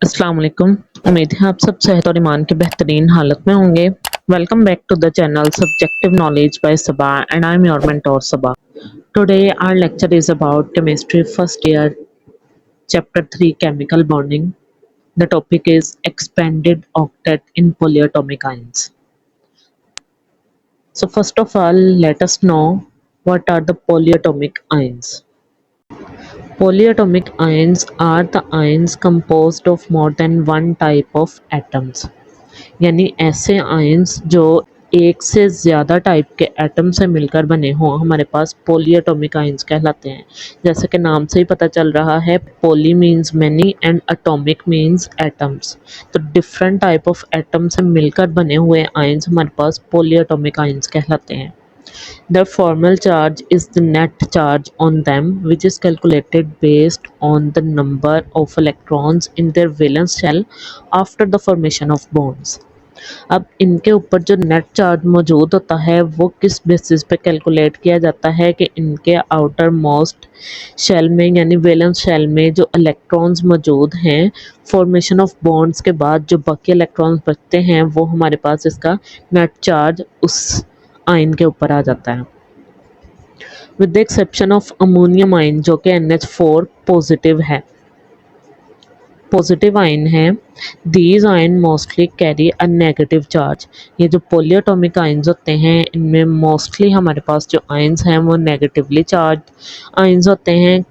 अस्सलाम वालेकुम। उम्मीद है आप सब सेहत और ईमान की बेहतरीन हालत में होंगे। Welcome back to the channel subjective knowledge by Saba and I am your mentor Saba. Today our lecture is about chemistry first year chapter 3 chemical bonding. The topic is expanded octet in polyatomic ions. So first of all, let us know what are the polyatomic ions. Polyatomic ions are the ions composed of more than one type of atoms. यानी ऐसे ions जो एक से ज़्यादा type के atom से मिलकर बने हों हमारे पास पॉलीएटॉमिक आयंस कहलाते हैं। जैसे कि नाम से ही पता चल रहा है, poly means many and atomic means atoms. तो डिफरेंट टाइप ऑफ एटम से मिलकर बने हुए आयंस हमारे पास पॉलीएटॉमिक आयंस कहलाते हैं। The formal charge is the net charge on them, which is calculated based on the number of electrons in their valence shell after the formation of bonds. अब इनके ऊपर जो नेट चार्ज मौजूद होता है वो किस बेसिस पे कैलकुलेट किया जाता है कि इनके आउटर मोस्ट शेल में यानी वैलेंस शेल में जो इलेक्ट्रॉन्स मौजूद हैं फॉर्मेशन ऑफ बॉन्ड्स के बाद जो बाकी इलेक्ट्रॉन्स बचते हैं वो हमारे पास इसका नेट चार्ज उस आयन के ऊपर आ जाता है। With the exception of ammonium ion जो कि NH4 पॉजिटिव है, पॉजिटिव आयन है, these ion mostly carry a negative charge. ये जो पॉलीएटॉमिक आयन्स होते हैं इनमें मोस्टली हमारे पास जो आयन्स हैं वो नेगेटिवली चार्ज आयन्स होते हैं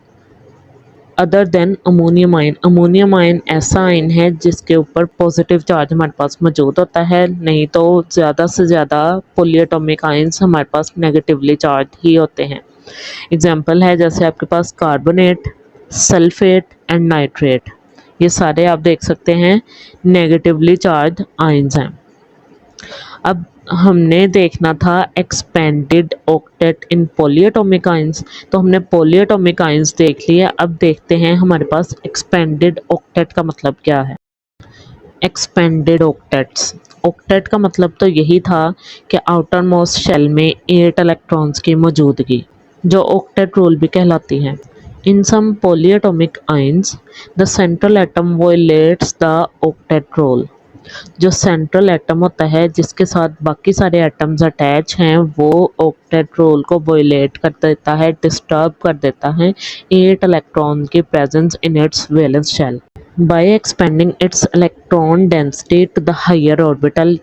other than ammonium ion. Ammonium ion ऐसा आयन है जिसके ऊपर पॉजिटिव चार्ज हमारे पास मौजूद होता है, नहीं तो ज़्यादा से ज़्यादा पॉलीएटॉमिक आयन्स हमारे पास नेगेटिवली चार्ज ही होते हैं। एग्जाम्पल है जैसे आपके पास कार्बोनेट, सल्फेट एंड नाइट्रेट, ये सारे आप देख सकते हैं नेगेटिवली चार्ज आयंस हैं। अब हमने देखना था एक्सपेंडेड ऑक्टेट इन पॉलीएटॉमिक आयंस, तो हमने पॉलीएटॉमिक आयंस देख लिए। अब देखते हैं हमारे पास एक्सपेंडेड ऑक्टेट का मतलब क्या है। एक्सपेंडेड ऑक्टेट्स, ऑक्टेट का मतलब तो यही था कि आउटर मोस्ट शेल में 8 इलेक्ट्रॉन्स की मौजूदगी, जो ऑक्टेट रूल भी कहलाती है। In some polyatomic ions, the central atom violates the octet rule. जो सेंट्रल एटम होता है जिसके साथ बाकी सारे एटम्स अटैच हैं वो ऑक्टेट रूल को वायलेट कर देता है, डिस्टर्ब कर देता है 8 इलेक्ट्रॉन की presence in its valence shell by expanding its electron density to the higher orbital।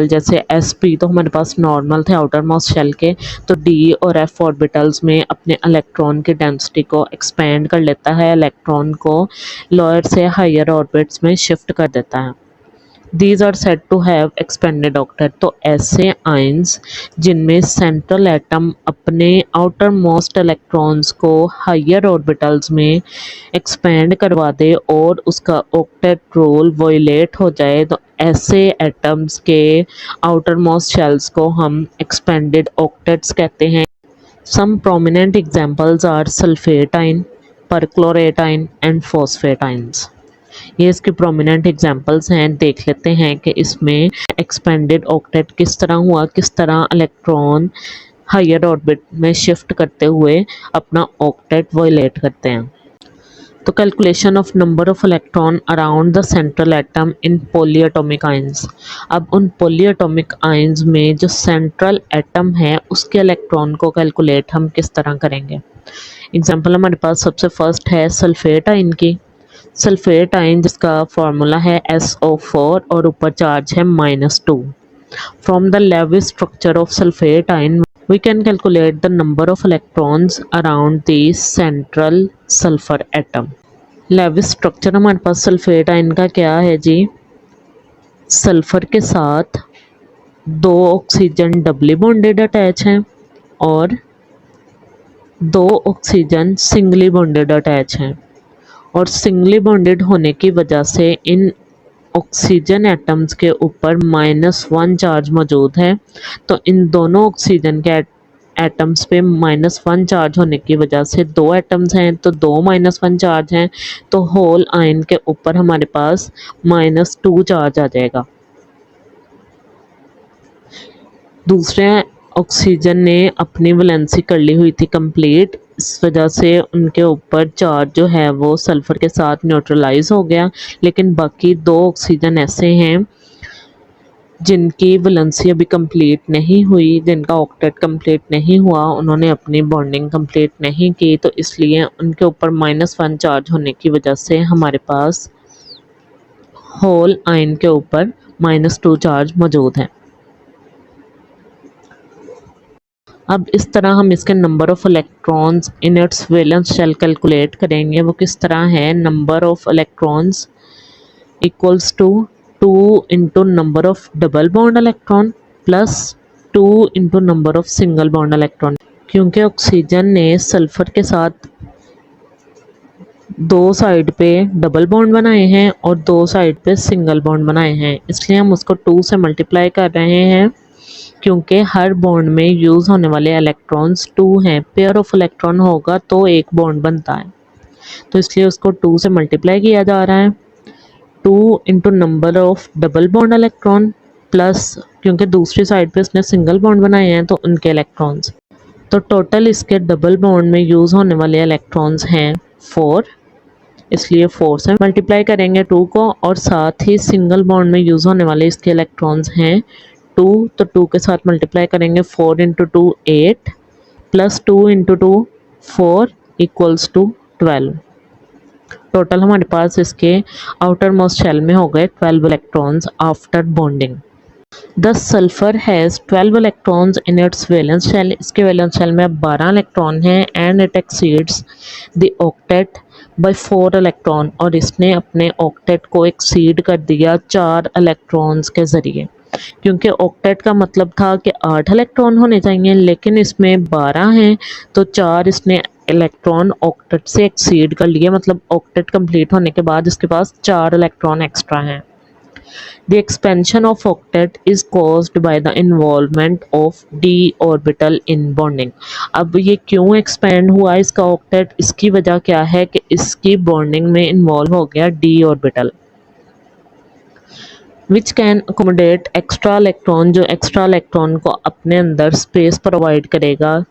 जैसे sp तो हमारे पास नॉर्मल थे आउटर मोस्ट शेल के, तो d और f ऑर्बिटल्स में अपने इलेक्ट्रॉन की डेंसिटी को एक्सपेंड कर लेता है, इलेक्ट्रॉन को लोअर से हायर ऑर्बिट्स में शिफ्ट कर देता है। These are said to have expanded octet। तो ऐसे आयंस जिनमें सेंट्रल एटम अपने आउटर मोस्ट इलेक्ट्रॉन्स को हायर ऑर्बिटल्स में एक्सपेंड करवा दे और उसका ऑक्टेट रूल वायलेट हो जाए, तो ऐसे एटम्स के आउटर मोस्ट शेल्स को हम एक्सपेंडेड ऑक्टेट्स कहते हैं। Some prominent examples are sulphate ion, perchlorate ion and phosphate ions. ये इसके प्रोमिनेंट एग्जांपल्स हैं। देख लेते हैं कि इसमें एक्सपेंडेड ऑक्टेट किस तरह हुआ, किस तरह इलेक्ट्रॉन हायर ऑर्बिट में शिफ्ट करते हुए अपना ऑक्टेट वायलेट करते हैं। तो calculation of number of electron around the central atom in polyatomic ions. अब उन पॉलीएटॉमिक आयंस में जो सेंट्रल एटम है उसके इलेक्ट्रॉन को कैलकुलेट हम किस तरह करेंगे। एग्जांपल हमारे पास सबसे फर्स्ट है सल्फेट आयन की। सल्फेट आयन जिसका फार्मूला है SO4 और ऊपर चार्ज है -2। From the Lewis structure of sulphate ion we can calculate the number of electrons around the central sulphur atom. Lewis structure हमारे पास सल्फेट आयन का क्या है जी, सल्फर के साथ 2 ऑक्सीजन डबली बॉन्डेड अटैच हैं और 2 ऑक्सीजन सिंगली बॉन्डेड अटैच हैं, और सिंगली बॉन्डेड होने की वजह से इन ऑक्सीजन एटम्स के ऊपर -1 चार्ज मौजूद है। तो इन दोनों ऑक्सीजन के एटम्स पे -1 चार्ज होने की वजह से 2 एटम्स हैं तो 2 -1 चार्ज हैं, तो होल आयन के ऊपर हमारे पास -2 चार्ज आ जाएगा। दूसरे ऑक्सीजन ने अपनी वैलेंसी कर ली हुई थी कंप्लीट, इस वजह से उनके ऊपर चार्ज जो है वो सल्फ़र के साथ न्यूट्रलाइज हो गया। लेकिन बाकी दो ऑक्सीजन ऐसे हैं जिनकी वैलेंसी अभी कंप्लीट नहीं हुई, जिनका ऑक्टेट कंप्लीट नहीं हुआ, उन्होंने अपनी बॉन्डिंग कंप्लीट नहीं की, तो इसलिए उनके ऊपर -1 चार्ज होने की वजह से हमारे पास होल आयन के ऊपर -2 चार्ज मौजूद है। अब इस तरह हम इसके number of electrons in its valence shell calculate करेंगे। वो किस तरह है, number of electrons equals to 2 into number of double bond electron plus 2 into number of single bond electron. क्योंकि ऑक्सीजन ने सल्फ़र के साथ दो साइड पे डबल बॉन्ड बनाए हैं और दो साइड पे सिंगल बॉन्ड बनाए हैं, इसलिए हम उसको 2 से मल्टीप्लाई कर रहे हैं। क्योंकि हर बॉन्ड में यूज़ होने वाले इलेक्ट्रॉन्स 2 हैं, पेयर ऑफ इलेक्ट्रॉन होगा तो एक बॉन्ड बनता है, तो इसलिए उसको 2 से मल्टीप्लाई किया जा रहा है। 2 into number of double bond electron plus, क्योंकि दूसरी साइड पे उसने सिंगल बॉन्ड बनाए हैं तो उनके इलेक्ट्रॉन्स, तो टोटल इसके डबल बॉन्ड में यूज़ होने वाले इलेक्ट्रॉन्स हैं 4, इसलिए 4 से मल्टीप्लाई करेंगे 2 को, और साथ ही सिंगल बॉन्ड में यूज़ होने वाले इसके इलेक्ट्रॉन्स हैं 2, तो 2 के साथ मल्टीप्लाई करेंगे 4 into 2 8 plus 2 into 2 4 equals to 12। Total हमारे पास इसके आउटर मोस्ट शेल में हो गए 12 electrons after bonding. The sulphur has 12 electrons in its valence shell, इसके वैलेंस शेल में 12 इलेक्ट्रॉन हैं, and it exceeds the octet by 4 electron, और इसने अपने ऑक्टेट को एक्सीड कर दिया 4 इलेक्ट्रॉन्स के ज़रिए। क्योंकि ऑक्टेट का मतलब था कि 8 इलेक्ट्रॉन होने चाहिए, लेकिन इसमें 12 हैं, तो 4 इसने इलेक्ट्रॉन ऑक्टेट से एक्सीड कर लिए, मतलब ऑक्टेट कंप्लीट होने के बाद इसके पास 4 इलेक्ट्रॉन एक्स्ट्रा हैं। The expansion of octet is caused by the involvement of d orbital in bonding। अब ये क्यों एक्सपेंड हुआ इसका ऑक्टेट, इसकी वजह क्या है कि इसकी बॉन्डिंग में इन्वॉल्व हो गया d orbital, which can accommodate extra electron, जो एक्स्ट्रा इलेक्ट्रॉन को अपने अंदर स्पेस प्रोवाइड करेगा।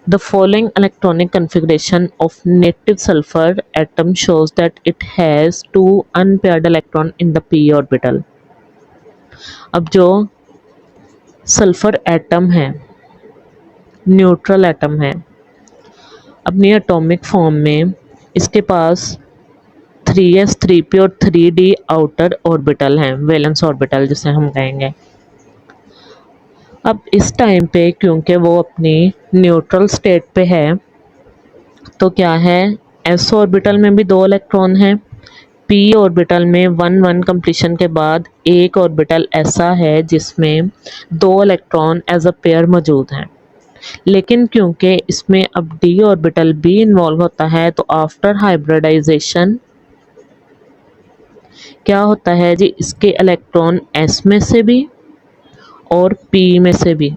The following electronic configuration of native sulphur atom shows that it has 2 unpaired electron in the p orbital. अब जो सल्फर एटम है, neutral atom है, अपनी एटॉमिक फॉर्म में इसके पास 3s 3p और 3d आउटर ऑर्बिटल हैं, वैलेंस ऑर्बिटल जिसे हम कहेंगे। अब इस टाइम पे क्योंकि वो अपनी न्यूट्रल स्टेट पे है, तो क्या है, s ऑर्बिटल में भी 2 इलेक्ट्रॉन हैं, p ऑर्बिटल में 1-1 कंप्लीशन के बाद एक ऑर्बिटल ऐसा है जिसमें 2 इलेक्ट्रॉन एज अ पेयर मौजूद हैं। लेकिन क्योंकि इसमें अब d ऑर्बिटल भी इन्वॉल्व होता है, तो आफ्टर हाइब्रिडाइजेशन क्या होता है जी, इसके इलेक्ट्रॉन s में से भी और p में से भी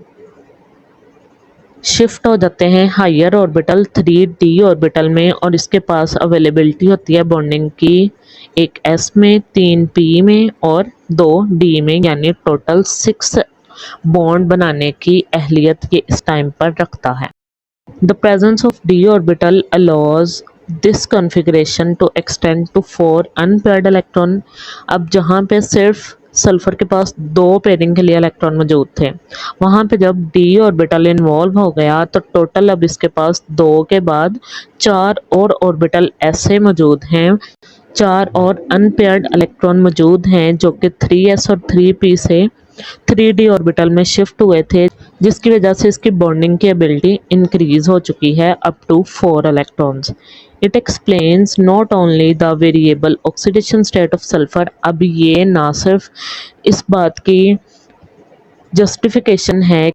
शिफ्ट हो जाते हैं हायर ऑर्बिटल 3d ऑर्बिटल में, और इसके पास अवेलेबिलिटी होती है बॉन्डिंग की, एक s में, 3 p में और 2 d में, यानी टोटल 6 बॉन्ड बनाने की अहलियत ये इस टाइम पर रखता है। The presence of d orbital allows this configuration to extend to 4 unpaired electron। अब जहाँ पे सिर्फ सल्फर के पास 2 पेयरिंग के लिए इलेक्ट्रॉन मौजूद थे, वहाँ पे जब d ऑर्बिटल इन्वॉल्व हो गया तो टोटल अब इसके पास 2 के बाद 4 और ऑर्बिटल ऐसे मौजूद हैं, 4 और अनपेयर्ड इलेक्ट्रॉन मौजूद हैं जो कि 3s और 3p से 3d ऑर्बिटल में शिफ्ट हुए थे, जिसकी वजह से इसकी बॉन्डिंग की एबिलिटी इंक्रीज हो चुकी है up to 4 electrons. It explains not only the variable oxidation state of sulphur. अब ये ना सिर्फ इस बात की जस्टिफिकेशन है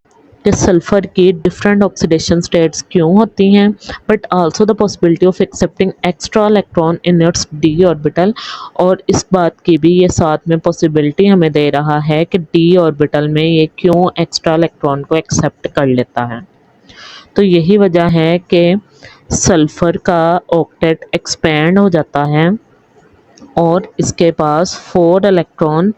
कि सल्फर की डिफरेंट ऑक्सीडेशन स्टेट्स क्यों होती हैं, but also the possibility of accepting extra electron in its d orbital, और इस बात की भी ये साथ में पॉसिबिलिटी हमें दे रहा है कि d ऑर्बिटल में ये क्यों एक्स्ट्रा इलेक्ट्रॉन को एक्सेप्ट कर लेता है। तो यही वजह है कि सल्फर का ऑक्टेट एक्सपेंड हो जाता है और इसके पास 4 इलेक्ट्रॉन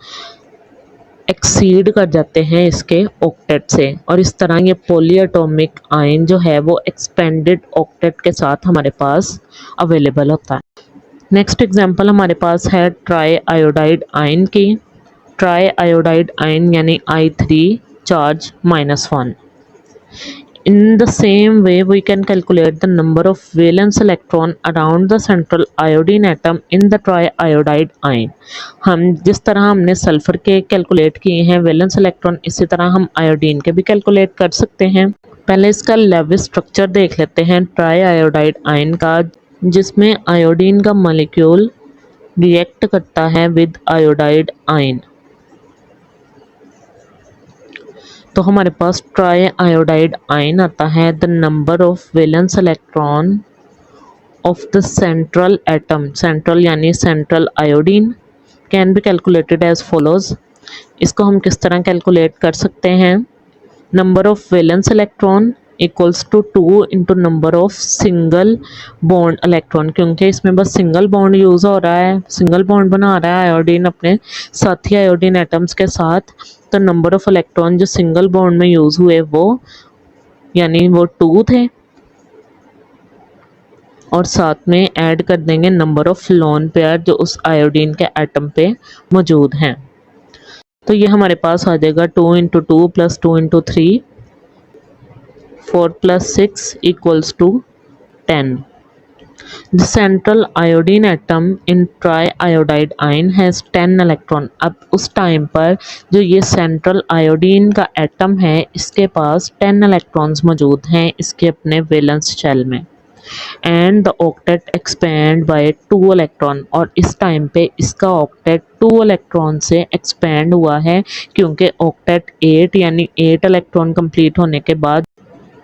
एक्सीड कर जाते हैं इसके ऑक्टेट से, और इस तरह ये पॉलीएटॉमिक आयन जो है वो एक्सपेंडेड ऑक्टेट के साथ हमारे पास अवेलेबल होता है। नेक्स्ट एग्जांपल हमारे पास है ट्राई आयोडाइड आयन की। ट्राई आयोडाइड आयन यानी I3 charge -1। In the same way, we can calculate the number of valence electron around the central iodine atom in the triiodide ion। हम जिस तरह हमने sulphur के calculate किए हैं valence electron, इसी तरह हम आयोडीन के भी कैलकुलेट कर सकते हैं। पहले इसका लेविस स्ट्रक्चर देख लेते हैं ट्राइआयोडाइड आयन का, जिसमें आयोडीन का मॉलिक्यूल रिएक्ट करता है विद आयोडाइड आयन। तो हमारे पास ट्राई आयोडाइड आयन आता है। The number of valence electron of the central atom, central यानी central iodine, can be calculated as follows. इसको हम किस तरह कैलकुलेट कर सकते हैं? Number of valence electron equals to 2 into number of single bond electron, क्योंकि इसमें बस सिंगल बॉन्ड यूज़ हो रहा है, सिंगल बॉन्ड बना रहा है आयोडीन अपने साथी आयोडीन एटम्स के साथ। तो नंबर ऑफ इलेक्ट्रॉन जो सिंगल बॉन्ड में यूज़ हुए वो यानी वो 2 थे, और साथ में ऐड कर देंगे नंबर ऑफ लोन पेयर जो उस आयोडीन के एटम पे मौजूद हैं। तो ये हमारे पास आ जाएगा 2 into 2 plus 2 into 3, 4 plus 6 equals to 10। The central iodine atom in triiodide ion has 10 electron. अब उस टाइम पर जो ये सेंट्रल आयोडीन का एटम है इसके पास 10 इलेक्ट्रॉन्स मौजूद हैं इसके अपने वैलेंस शेल में। And the octet expand by 2 electron, और इस टाइम पे इसका ऑक्टेट 2 इलेक्ट्रॉन से एक्सपेंड हुआ है, क्योंकि ऑक्टेट 8 यानी 8 इलेक्ट्रॉन कंप्लीट होने के बाद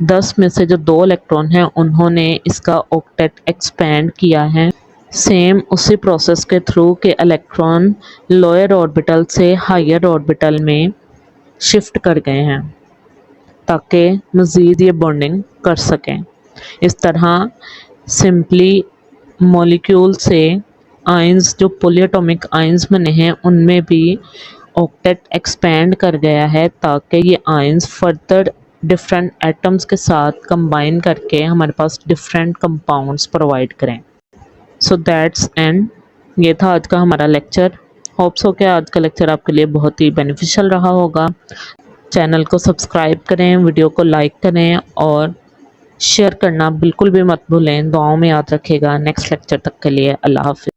10 में से जो 2 इलेक्ट्रॉन हैं उन्होंने इसका ऑक्टेट एक्सपेंड किया है। सेम उसी प्रोसेस के थ्रू के इलेक्ट्रॉन लोअर ऑर्बिटल से हायर ऑर्बिटल में शिफ्ट कर गए हैं ताकि मज़ीद ये बॉन्डिंग कर सकें। इस तरह सिंपली मॉलिक्यूल से आयंस जो पॉलीएटॉमिक आयंस बने हैं उनमें भी ऑक्टेट एक्सपेंड कर गया है ताकि ये आयंस फर्दर डिफरेंट एटम्स के साथ कंबाइन करके हमारे पास डिफरेंट कंपाउंड्स प्रोवाइड करें। सो दैट्स एंड ये था आज का हमारा लेक्चर। होप्स हो कि आज का लेक्चर आपके लिए बहुत ही बेनिफिशियल रहा होगा। चैनल को सब्सक्राइब करें, वीडियो को लाइक करें और शेयर करना बिल्कुल भी मत भूलें। दुआओं में याद रखिएगा। नेक्स्ट लेक्चर तक के लिए अल्लाह हाफ़िज़।